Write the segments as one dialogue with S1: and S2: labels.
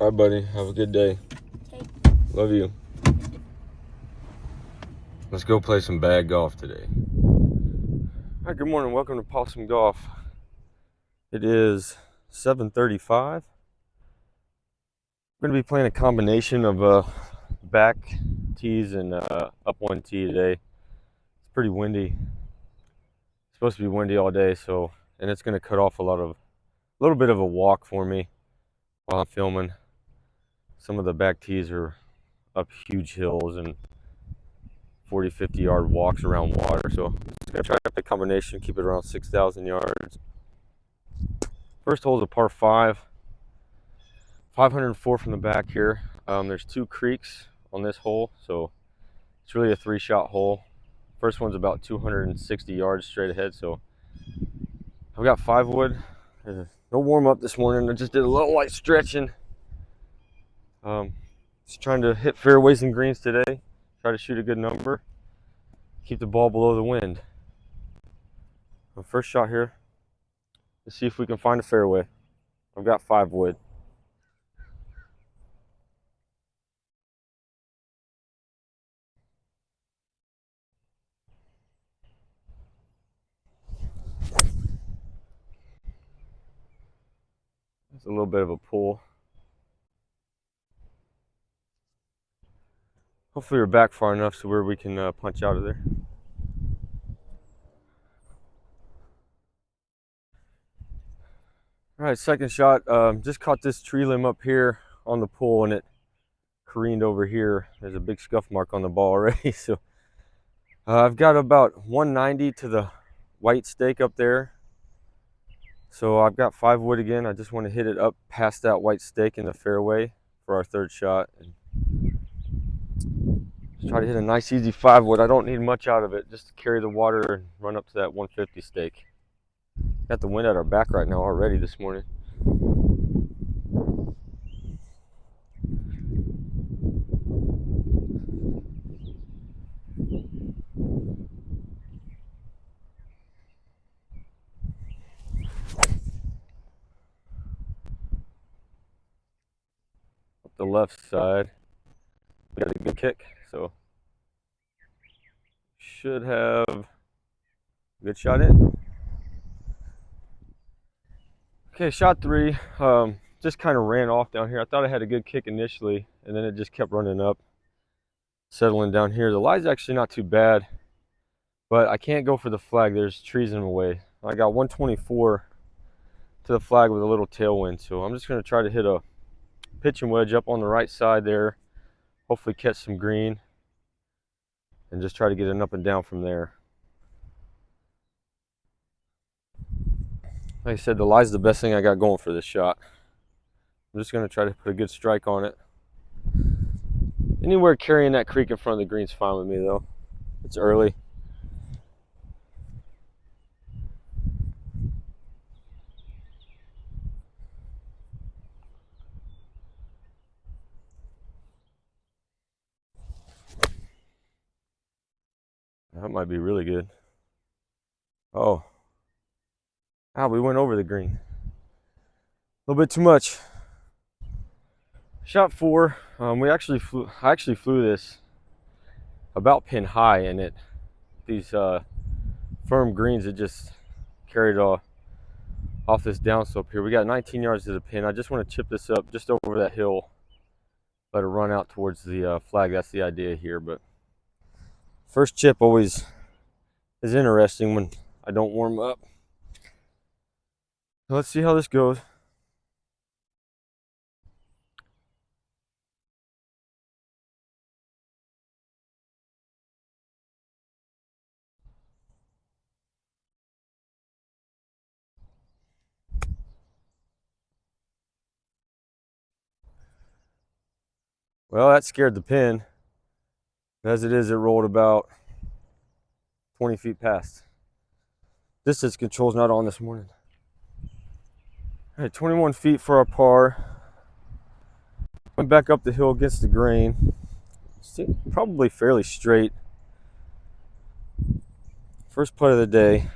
S1: Bye, buddy. Have a good day.
S2: Okay.
S1: Love you. Let's go play some bag golf today. All right, good morning. Welcome to Possum Golf. It is 7:35. We're going to be playing a combination of back tees and up one tee today. It's pretty windy. It's supposed to be windy all day, and it's going to cut off a little bit of a walk for me while I'm filming. Some of the back tees are up huge hills and 40-50 yard walks around water, so I'm just going to try the combination, keep it around 6,000 yards. First hole is a par 5, 504 from the back here. There's 2 creeks on this hole, so it's really a 3-shot hole. First one's about 260 yards straight ahead, so I've got 5 wood. No warm up this morning. I just did a little light stretching. Just trying to hit fairways and greens today. Try to shoot a good number. Keep the ball below the wind. First shot here. Let's see if we can find a fairway. I've got 5 wood. It's a little bit of a pull. Hopefully we're back far enough so where we can punch out of there. All right, second shot. Just caught this tree limb up here on the pull and it careened over here. There's a big scuff mark on the ball already. So I've got about 190 to the white stake up there. So I've got 5 wood again. I just want to hit it up past that white stake in the fairway for our third shot. And just try to hit a nice easy 5 wood. I don't need much out of it, just to carry the water and run up to that 150 stake. Got the wind at our back right now already this morning. Up the left side, we got a good kick, so should have a good shot in. Okay, shot 3. Just kind of ran off down here. I thought I had a good kick initially, and then it just kept running up, settling down here. The lie's actually not too bad, but I can't go for the flag. There's trees in the way. I got 124 to the flag with a little tailwind, so I'm just going to try to hit a pitching wedge up on the right side there, hopefully catch some green, and just try to get an up and down from there. Like I said, the lie's the best thing I got going for this shot. I'm just going to try to put a good strike on it. Anywhere carrying that creek in front of the green's fine with me, though. It's early. That might be really good. Oh. Ah, we went over the green. A little bit too much. Shot 4. I actually flew this about pin high, and these firm greens, it just carried off this downslope here. We got 19 yards to the pin. I just want to chip this up just over that hill, let it run out towards the flag. That's the idea here. But first chip always is interesting when I don't warm up. So let's see how this goes. Well, that scared the pin. As it is, it rolled about 20 feet past. Distance control's not on this morning. All right, 21 feet for our par. Went back up the hill against the grain. Probably fairly straight. First putt of the day.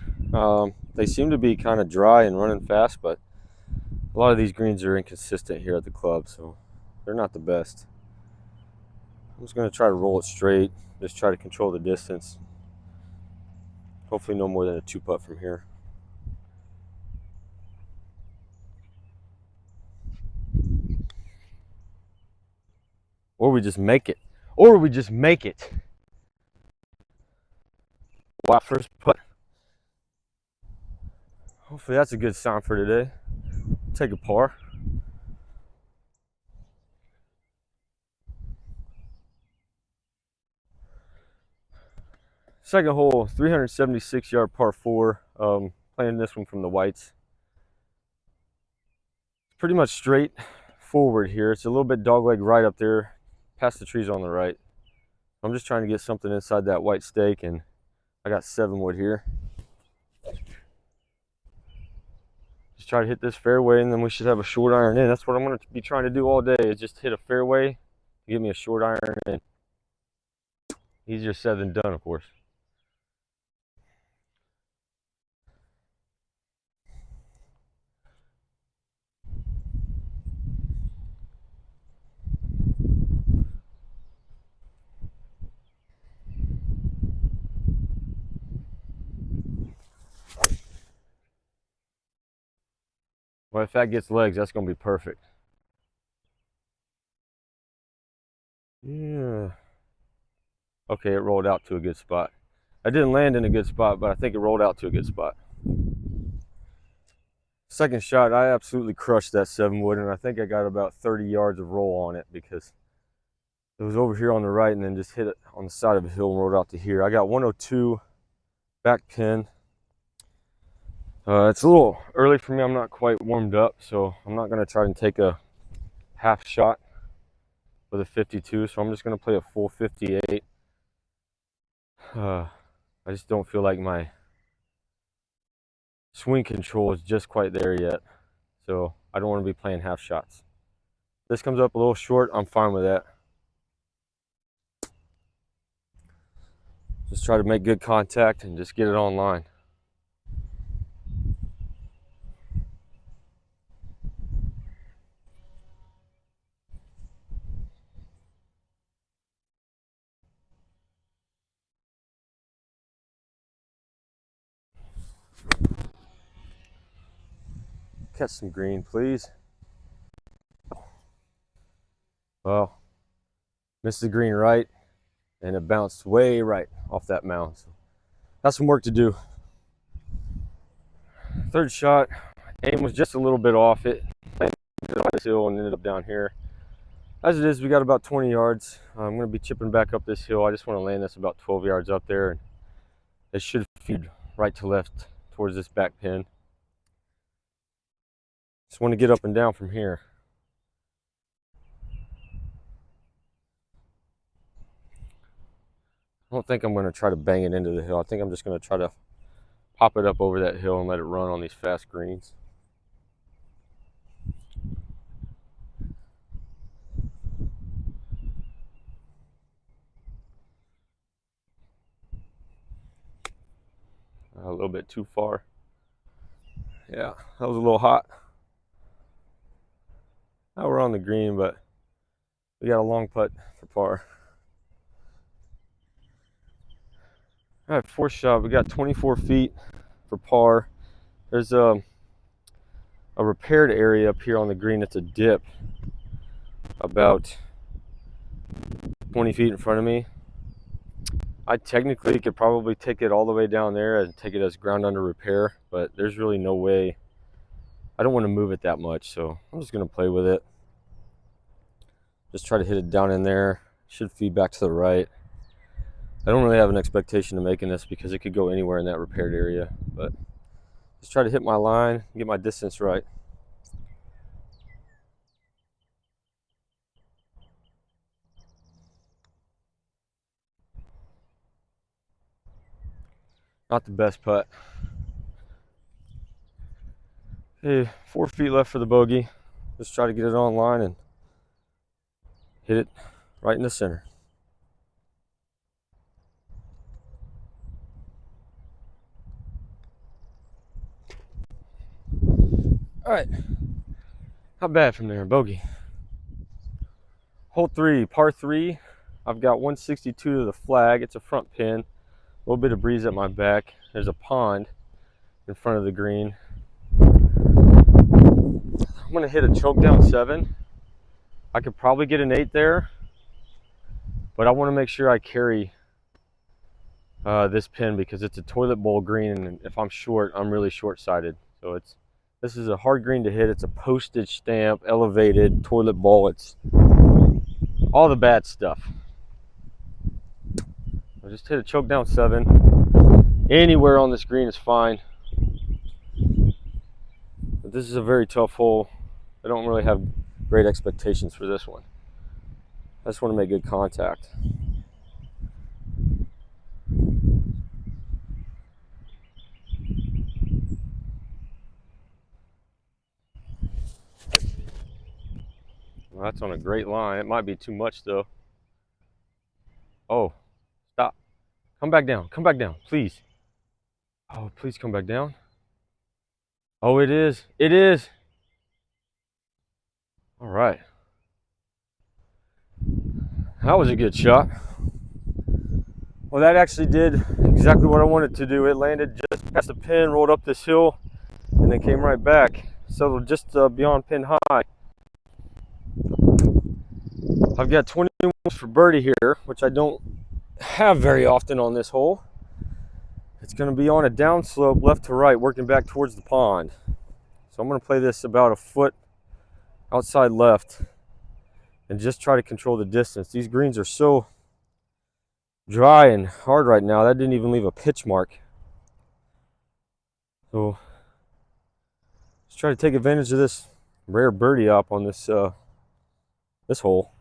S1: They seem to be kind of dry and running fast, but a lot of these greens are inconsistent here at the club, so they're not the best. I'm just going to try to roll it straight, just try to control the distance. Hopefully no more than a 2-putt from here. Or we just make it. Or we just make it. Wow, first putt. Hopefully that's a good sign for today. Take a par. Second hole, 376-yard par 4. Playing this one from the whites. It's pretty much straight forward here. It's a little bit dogleg right up there, past the trees on the right. I'm just trying to get something inside that white stake, and I got 7 wood here. Just try to hit this fairway, and then we should have a short iron in. That's what I'm going to be trying to do all day, is just hit a fairway, give me a short iron in. Easier said than done, of course. Well, if that gets legs, that's going to be perfect. Yeah. Okay, it rolled out to a good spot. I didn't land in a good spot, but I think it rolled out to a good spot. Second shot, I absolutely crushed that 7 wood, and I think I got about 30 yards of roll on it because it was over here on the right and then just hit it on the side of a hill and rolled out to here. I got 102 back pin. It's a little early for me. I'm not quite warmed up, so I'm not going to try and take a half shot with a 52, so I'm just going to play a full 58. I just don't feel like my swing control is just quite there yet, so I don't want to be playing half shots. This comes up a little short, I'm fine with that. Just try to make good contact and just get it online. Catch some green, please. Well, missed the green right, and it bounced way right off that mound. So that's some work to do. Third shot, aim was just a little bit off it. Landed on this hill and ended up down here. As it is, we got about 20 yards. I'm going to be chipping back up this hill. I just want to land this about 12 yards up there, and it should feed right to left towards this back pin. Just want to get up and down from here. I don't think I'm going to try to bang it into the hill. I think I'm just going to try to pop it up over that hill and let it run on these fast greens. A little bit too far. Yeah, that was a little hot. Now we're on the green, but we got a long putt for par. All right, fourth shot. We got 24 feet for par. There's a repaired area up here on the green. It's a dip about 20 feet in front of me. I technically could probably take it all the way down there and take it as ground under repair, but there's really no way. I don't want to move it that much, so I'm just going to play with it. Just try to hit it down in there. Should feed back to the right. I don't really have an expectation of making this because it could go anywhere in that repaired area, but just try to hit my line, get my distance right. Not the best putt. Hey, 4 feet left for the bogey. Just try to get it on line and hit it right in the center. All right, not bad from there, bogey. Hole 3, par 3. I've got 162 to the flag. It's a front pin. A little bit of breeze at my back. There's a pond in front of the green. I'm going to hit a choke down 7. I could probably get an 8 there, but I want to make sure I carry this pin because it's a toilet bowl green, and if I'm short, I'm really short-sighted. So this is a hard green to hit. It's a postage stamp, elevated, toilet bowl. It's all the bad stuff. I just hit a choke down 7. Anywhere on this green is fine. But this is a very tough hole. I don't really have great expectations for this one. I just want to make good contact. Well, that's on a great line. It might be too much though. Oh, stop. Come back down. Come back down, please. Oh, please come back down. Oh, it is. It is. All right. That was a good shot. Well, that actually did exactly what I wanted to do. It landed just past the pin, rolled up this hill, and then came right back. Settled just beyond pin high. I've got 20 for birdie here, which I don't have very often on this hole. It's going to be on a downslope left to right, working back towards the pond. So I'm going to play this about a foot outside left and just try to control the distance. These greens are so dry and hard right now. That didn't even leave a pitch mark. So let's try to take advantage of this rare birdie up on this this hole.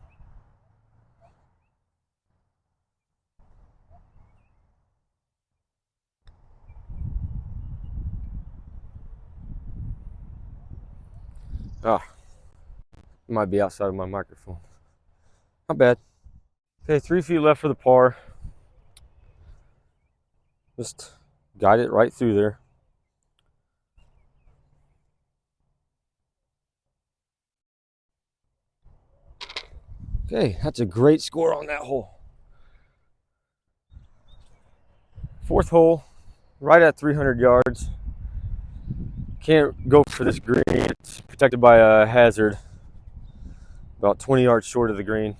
S1: Might be outside of my microphone. Not bad. Okay, 3 feet left for the par. Just guide it right through there. Okay, that's a great score on that hole. 4th hole, right at 300 yards. Can't go for this green. It's protected by a hazard. About 20 yards short of the green.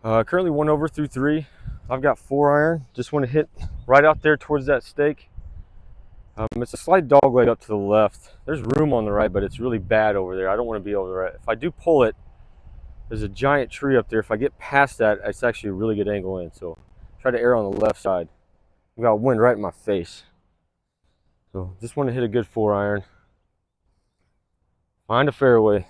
S1: Currently 1 over through 3. I've got 4 iron. Just want to hit right out there towards that stake. It's a slight dog leg up to the left. There's room on the right, but it's really bad over there. I don't want to be over the right. If I do pull it, there's a giant tree up there. If I get past that, it's actually a really good angle in. So try to err on the left side. I've got wind right in my face. So just want to hit a good 4 iron. Find a fairway.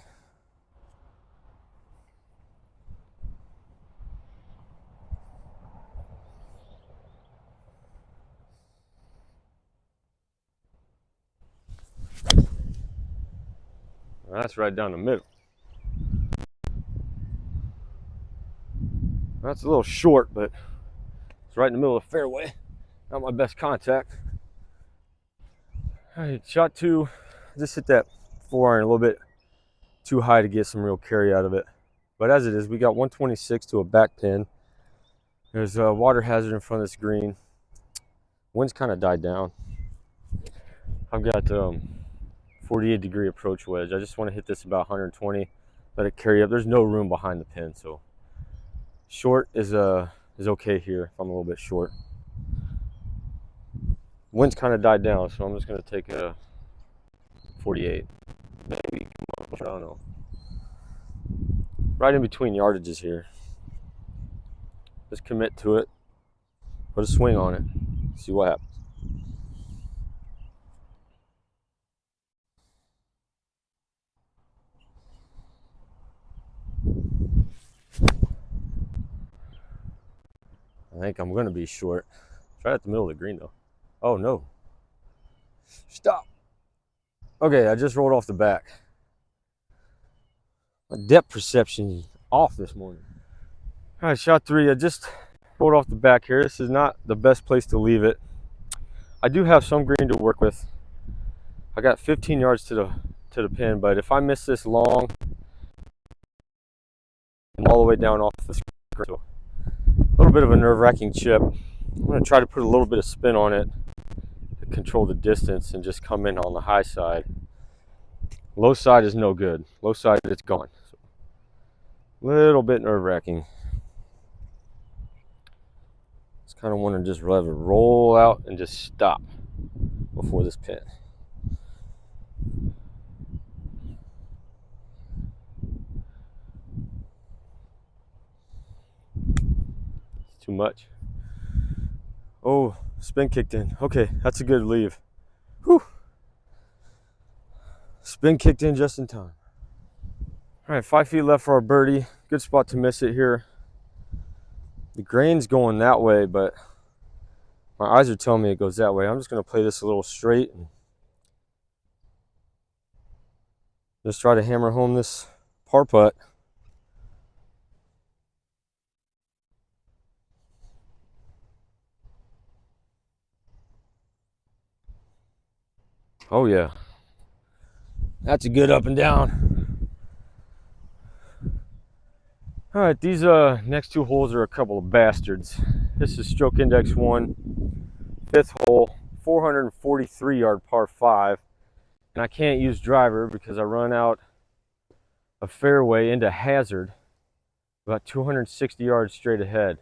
S1: That's right down the middle. That's a little short, but it's right in the middle of the fairway. Not my best contact. All right, shot 2. Just hit that 4 iron a little bit too high to get some real carry out of it. But as it is, we got 126 to a back pin. There's a water hazard in front of this green. Wind's kind of died down. I've got 48-degree approach wedge. I just want to hit this about 120, let it carry up. There's no room behind the pin, so short is okay here if I'm a little bit short. Wind's kind of died down, so I'm just going to take a 48. Maybe, I don't know. Right in between yardages here. Just commit to it. Put a swing on it. See what happens. I think I'm going to be short. It's right at the middle of the green, though. Oh, no. Stop. Okay, I just rolled off the back. My depth perception is off this morning. All right, shot 3. I just rolled off the back here. This is not the best place to leave it. I do have some green to work with. I got 15 yards to the pin, but if I miss this long, all the way down off the screen. So a little bit of a nerve-wracking chip. I'm going to try to put a little bit of spin on it to control the distance and just come in on the high side. Low side is no good. Low side, it's gone. So, little bit nerve-wracking. Just kind of want to just let it roll out and just stop before this pin. Too much. Oh, spin kicked in. Okay, that's a good leave. Whew. Spin kicked in just in time. All right, 5 feet left for our birdie. Good spot to miss it here. The grain's going that way, but my eyes are telling me it goes that way. I'm just going to play this a little straight and just try to hammer home this par putt. Oh yeah, that's a good up and down. All right, these next 2 holes are a couple of bastards. This is stroke index 1, 5th hole, 443 yard par 5, and I can't use driver because I run out a fairway into hazard about 260 yards straight ahead.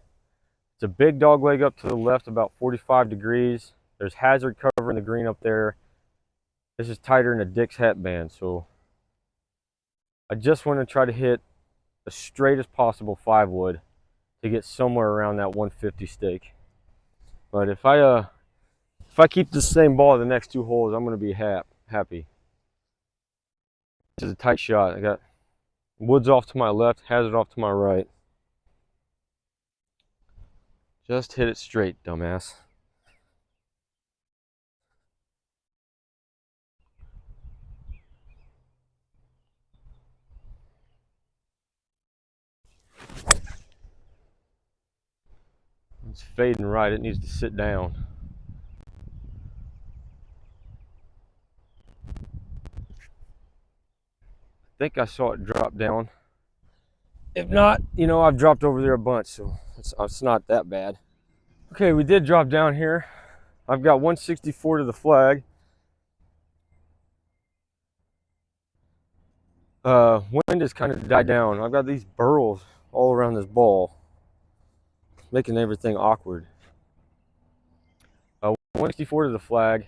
S1: It's a big dog leg up to the left, about 45 degrees. There's hazard covering the green up there. This is tighter than a Dick's hat band, so I just want to try to hit the straightest possible 5-wood to get somewhere around that 150 stake. But if I keep the same ball the next 2 holes, I'm going to be happy. This is a tight shot. I got woods off to my left, hazard off to my right. Just hit it straight, dumbass. It's fading right. It needs to sit down. I think I saw it drop down. If not, you know, I've dropped over there a bunch, so it's not that bad. Okay, we did drop down here. I've got 164 to the flag. Wind has kind of died down. I've got these burls all around this ball, making everything awkward. 164 to the flag.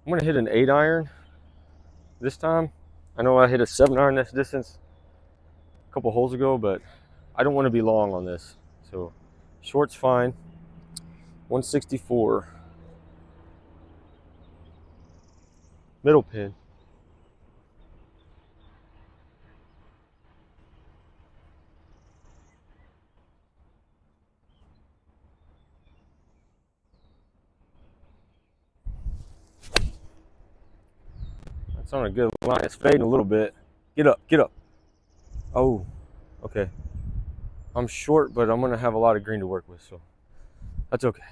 S1: I'm gonna hit an 8-iron this time. I know I hit a 7-iron this distance a couple holes ago, but I don't want to be long on this, so short's fine. 164. Middle pin. It's on a good line. It's fading a little bit. Get up, get up. Oh, okay. I'm short, but I'm gonna have a lot of green to work with, so that's okay.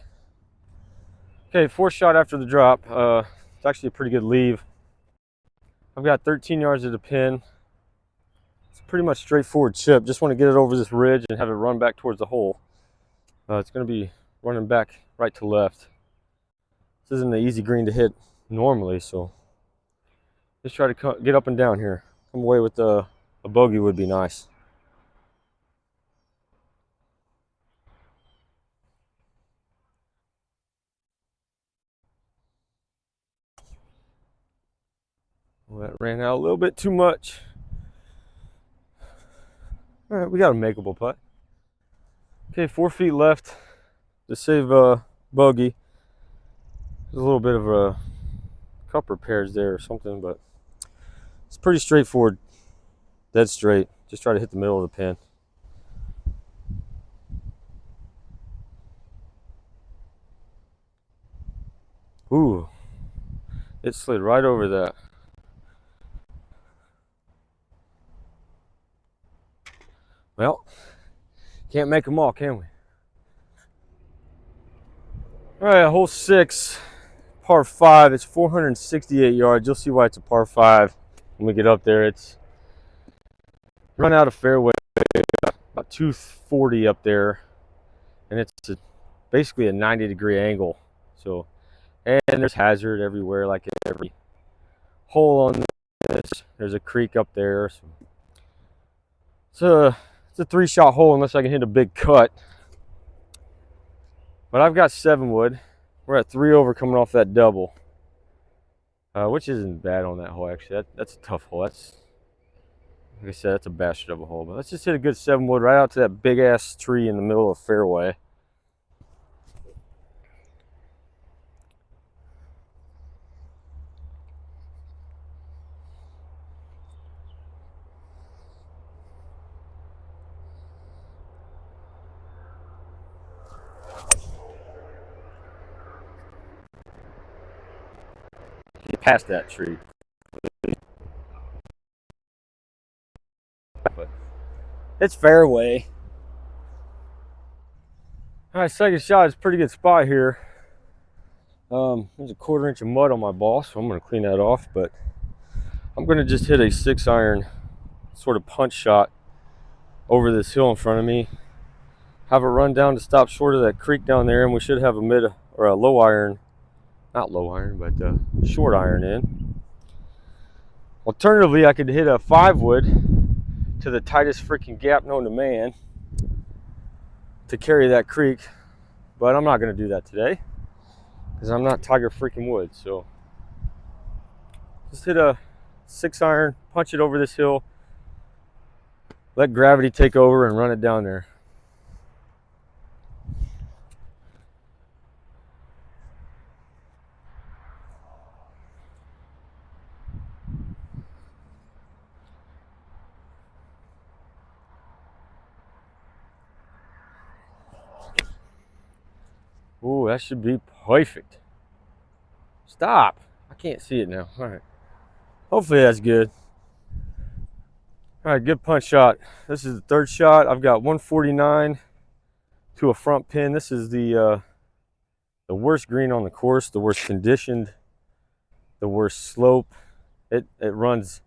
S1: Okay, 4th shot after the drop. It's actually a pretty good leave. I've got 13 yards to the pin. It's a pretty much straightforward chip. Just want to get it over this ridge and have it run back towards the hole. It's gonna be running back right to left. This isn't an easy green to hit normally, so just try to get up and down here. Come away with a bogey would be nice. Well, that ran out a little bit too much. All right, we got a makeable putt. Okay, 4 feet left to save bogey. There's a little bit of a cup repairs there or something, but it's pretty straightforward. Dead straight. Just try to hit the middle of the pin. Ooh, it slid right over that. Well, can't make them all, can we? All right, hole 6, par 5. It's 468 yards. You'll see why it's a par 5 when we get up there. It's Run out of fairway about 240 up there, and it's basically a 90-degree angle. So, and there's hazard everywhere, like every hole on this. There's a creek up there. So it's a 3-shot hole unless I can hit a big cut. But I've got 7 wood. We're at 3 over coming off that double, which isn't bad on that hole actually. That's a tough hole. That's, like I said, that's a bastard of a hole. But let's just hit a good 7 wood right out to that big ass tree in the middle of the fairway. Get past that tree. But it's fairway. All right, second shot is a pretty good spot here. There's a 1/4 inch of mud on my ball, so I'm going to clean that off. But I'm going to just hit a 6-iron sort of punch shot over this hill in front of me. Have it run down to stop short of that creek down there, and we should have a mid or a low iron, not low iron, but short iron in. Alternatively, I could hit a 5 wood to the tightest freaking gap known to man to carry that creek, but I'm not going to do that today because I'm not Tiger freaking Woods. So just hit a 6-iron, punch it over this hill, let gravity take over and run it down there. Ooh, that should be perfect. Stop. I can't see it now. All right. Hopefully that's good. All right, good punch shot. This is the 3rd shot. I've got 149 to a front pin. This is the worst green on the course, the worst conditioned, the worst slope. It runs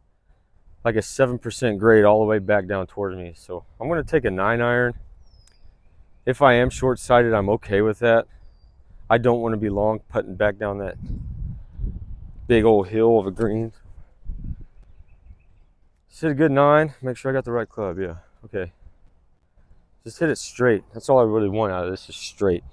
S1: like a 7% grade all the way back down towards me. So I'm going to take a 9-iron. If I am short-sighted, I'm okay with that. I don't want to be long putting back down that big old hill of a green. Just hit a good 9. Make sure I got the right club. Yeah. Okay. Just hit it straight. That's all I really want out of this, is straight.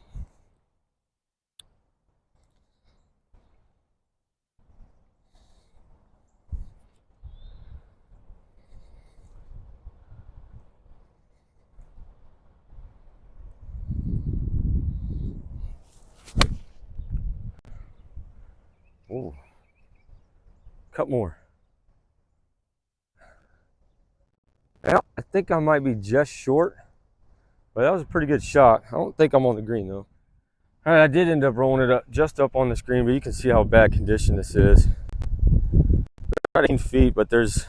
S1: Ooh. Cut more. Well, I think I might be just short, but that was a pretty good shot. I don't think I'm on the green though. All right, I did end up rolling it up just up on the screen, but you can see how bad condition this is. About 18 feet, but there's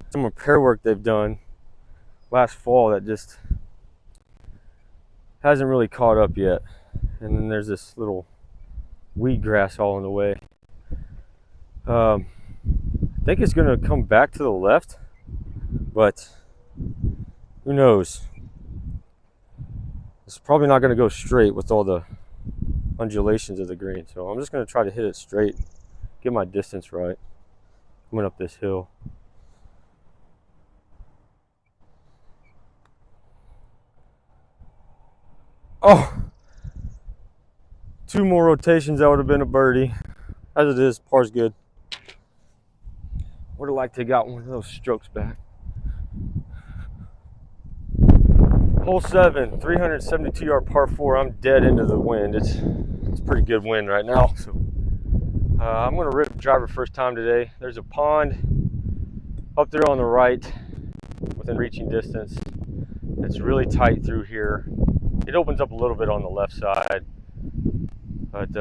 S1: some repair work they've done last fall that just hasn't really caught up yet. And then there's this little weed grass all in the way. I think it's going to come back to the left, but who knows? It's probably not going to go straight with all the undulations of the green. So I'm just going to try to hit it straight, get my distance right, coming up this hill. Oh, 2 more rotations, that would have been a birdie. As it is, par's good. Would have liked to have got one of those strokes back. Hole 7, 372-yard par 4. I'm dead into the wind. It's pretty good wind right now. So I'm going to rip driver first time today. There's a pond up there on the right, within reaching distance. It's really tight through here. It opens up a little bit on the left side, but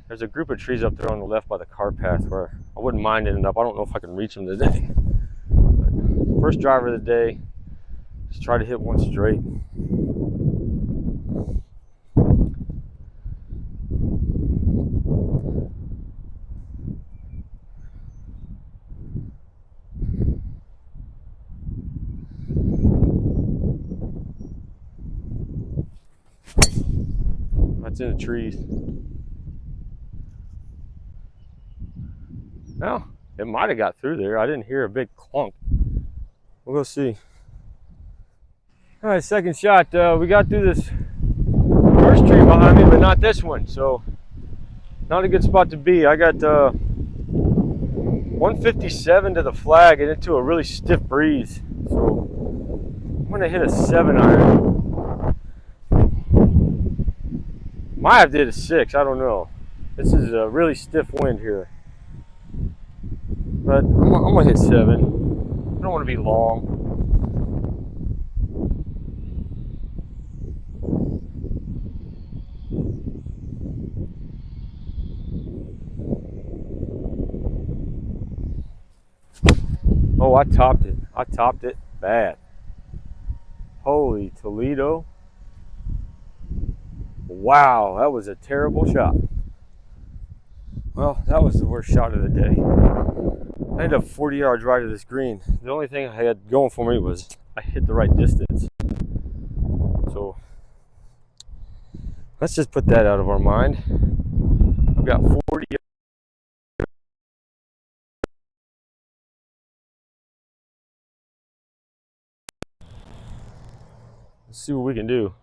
S1: there's a group of trees up there on the left by the car path where I wouldn't mind ending up. I don't know if I can reach them today. But first driver of the day, just try to hit one straight. It's in the trees. Well, it might have got through there. I didn't hear a big clunk. We'll go see. All right, second shot. We got through this first tree behind me, but not this one. So not a good spot to be. I got 157 to the flag and into a really stiff breeze. So I'm gonna hit a 7-iron. Might have to hit a 6. I don't know. This is a really stiff wind here. But I'm gonna hit 7. I don't want to be long. Oh, I topped it. I topped it bad. Holy Toledo. Wow, that was a terrible shot. Well, that was the worst shot of the day. I ended up 40 yards right of this green. The only thing I had going for me was I hit the right distance. So let's just put that out of our mind. I've got 40 yards. Let's see what we can do.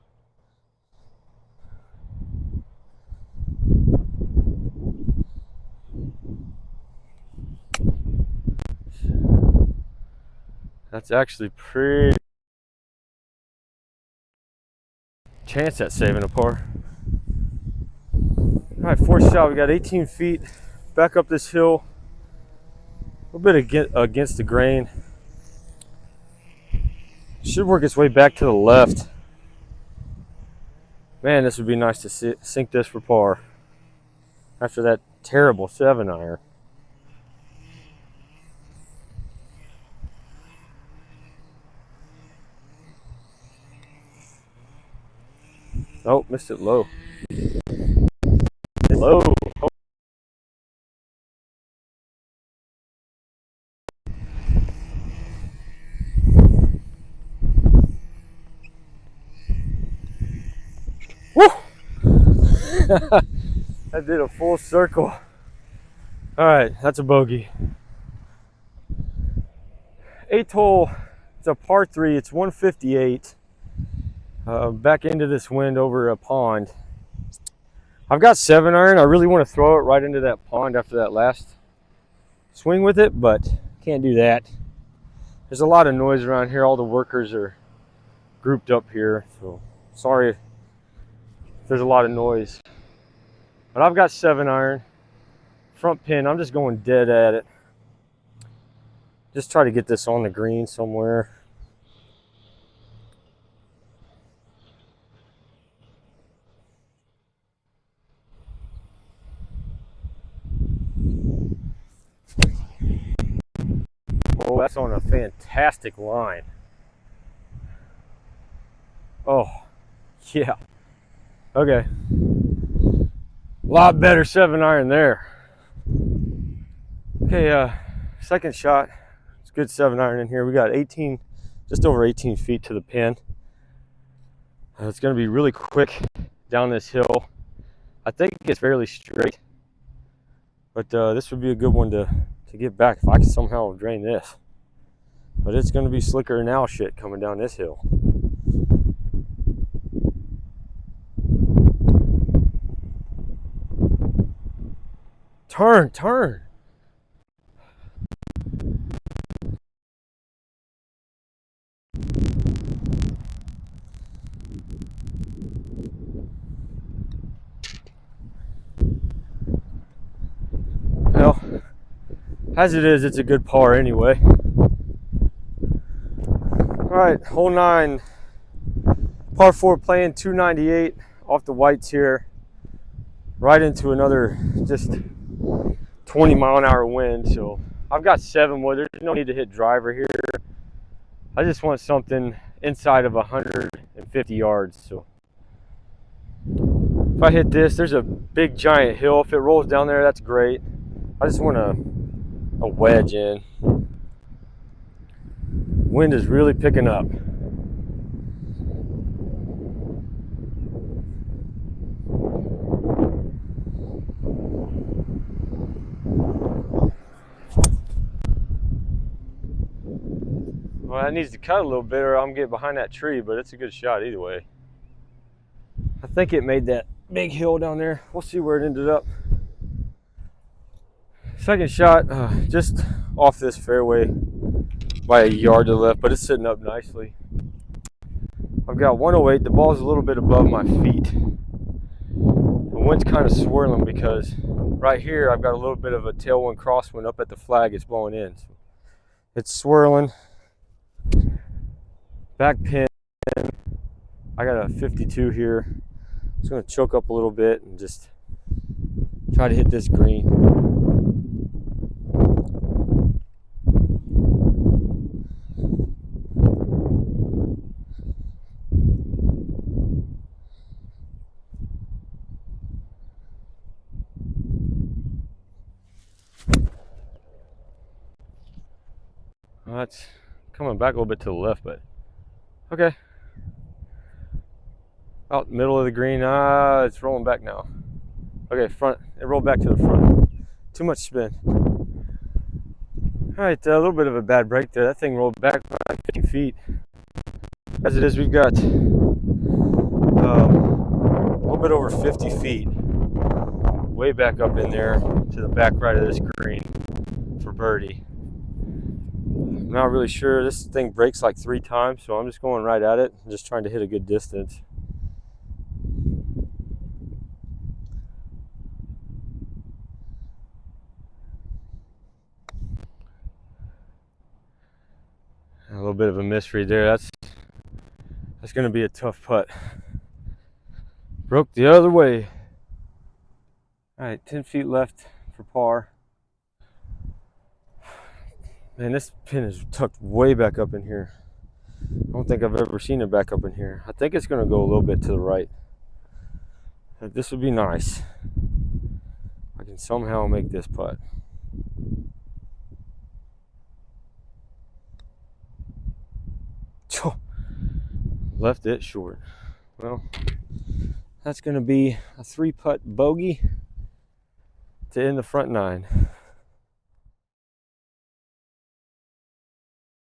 S1: That's actually pretty chance at saving a par. All right, fourth shot. We got 18 feet back up this hill. A little bit against the grain. Should work its way back to the left. Man, this would be nice to sink this for par after that terrible 7-iron. Oh, missed it low. Low. Oh. Woo! That did a full circle. All right, that's a bogey. 8th hole. It's a par 3. It's 158. Back into this wind over a pond. I've got 7-iron. I really want to throw it right into that pond after that last swing with it, but can't do that. There's a lot of noise around here. All the workers are grouped up here, so sorry if there's a lot of noise. But I've got 7-iron. Front pin, I'm just going dead at it. Just try to get this on the green somewhere. Oh, that's on a fantastic line. Oh, yeah. Okay. A lot better 7-iron there. Okay, second shot. It's good 7-iron in here. We got 18, just over 18 feet to the pin. It's going to be really quick down this hill. I think it's fairly straight, but this would be a good one to get back if I can somehow drain this. But it's going to be slicker than owl shit coming down this hill. Turn, turn. Well, as it is, it's a good par anyway. All right, hole 9, par 4, playing 298 off the whites here, right into another just 20-mile-an-hour wind. So I've got 7 wood. There's no need to hit driver here. I just want something inside of 150 yards. So if I hit this, there's a big giant hill. If it rolls down there, that's great. I just want a wedge in. Wind is really picking up. Well, that needs to cut a little bit or I'm gonna get behind that tree, but it's a good shot either way. I think it made that big hill down there. We'll see where it ended up. Second shot, just off this fairway by a yard to the left, but it's sitting up nicely. I've got 108. The ball's a little bit above my feet. The wind's kind of swirling because right here I've got a little bit of a tailwind crosswind up at the flag. It's blowing in. So it's swirling. Back pin. I got a 52 here. I'm just going to choke up a little bit and just try to hit this green. Well, that's coming back a little bit to the left, but okay. Out middle of the green. It's rolling back now. Okay, front. It rolled back to the front. Too much spin. All right, a little bit of a bad break there. That thing rolled back by 50 feet. As it is, we've got a little bit over 50 feet. Way back up in there to the back right of this green for birdie. I'm not really sure. This thing breaks like 3 times, so I'm just going right at it. I'm just trying to hit a good distance. A little bit of a misread there. That's going to be a tough putt. Broke the other way. All right, 10 feet left for par. Man, this pin is tucked way back up in here. I don't think I've ever seen it back up in here. I think it's going to go a little bit to the right. This would be nice. I can somehow make this putt. Left it short. Well, that's going to be a 3-putt bogey to end the front 9.